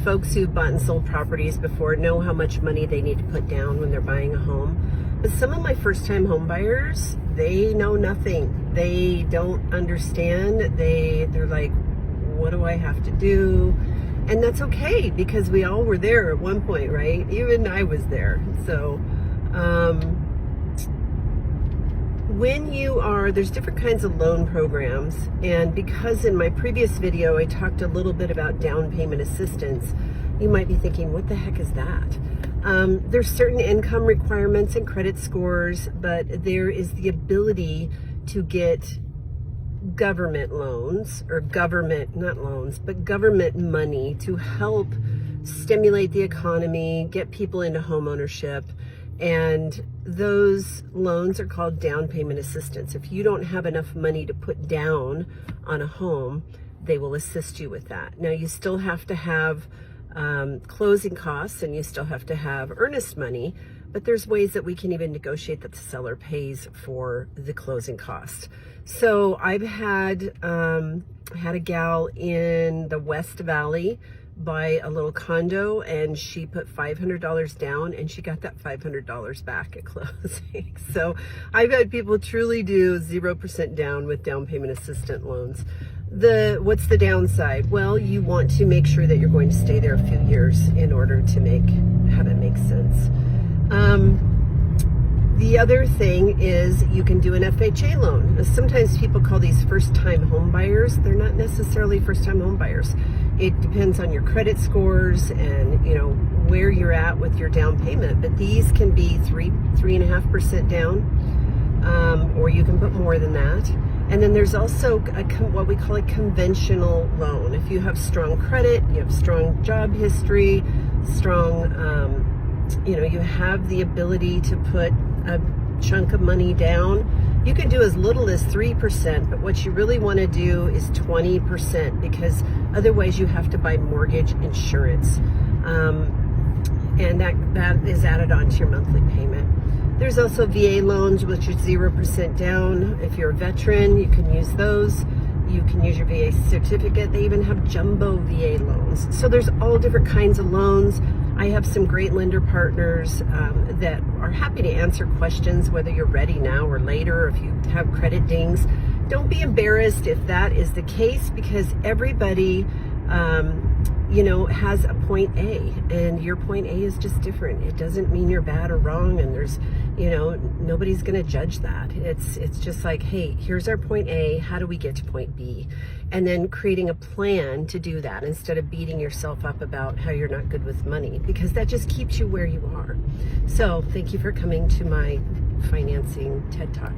folks who've bought and sold properties before know how much money they need to put down when they're buying a home. But some of my first-time home buyers, they know nothing. They don't understand. They're like, what do I have to do? And that's okay, because we all were there at one point, right? Even I was there. So there's different kinds of loan programs, and because in my previous video I talked a little bit about down payment assistance, you might be thinking, what the heck is that? There's certain income requirements and credit scores, but there is the ability to get government loans, or not loans, but government money to help stimulate the economy, get people into home ownership. And those loans are called down payment assistance. If you don't have enough money to put down on a home, they will assist you with that. Now, you still have to have closing costs, and you still have to have earnest money, but there's ways that we can even negotiate that the seller pays for the closing costs. So I've had a gal in the West Valley buy a little condo, and she put $500 down, and she got that $500 back at closing. So I've had people truly do 0% down with down payment assistant loans. What's the downside? Well, you want to make sure that you're going to stay there a few years in order to have it make sense. The other thing is you can do an FHA loan. Sometimes people call these first-time home buyers. They're not necessarily first-time home buyers. It depends on your credit scores and, you know, where you're at with your down payment. But these can be 3.5% down, or you can put more than that. And then there's also what we call a conventional loan. If you have strong credit, you have strong job history, you have the ability to put a chunk of money down, you can do as little as 3%, but what you really want to do is 20%, because otherwise you have to buy mortgage insurance, and that is added on to your monthly payment. There's also VA loans, which is 0% down. If you're a veteran, you can use those. You can use your VA certificate. They even have jumbo VA loans. So there's all different kinds of loans. I have some great lender partners that are happy to answer questions, whether you're ready now or later, or if you have credit dings. Don't be embarrassed if that is the case, because everybody has a point A, and your point A is just different. It doesn't mean you're bad or wrong, and there's, nobody's going to judge that. It's just like, hey, here's our point A, how do we get to point B? And then creating a plan to do that, instead of beating yourself up about how you're not good with money, because that just keeps you where you are. So thank you for coming to my financing TED Talk.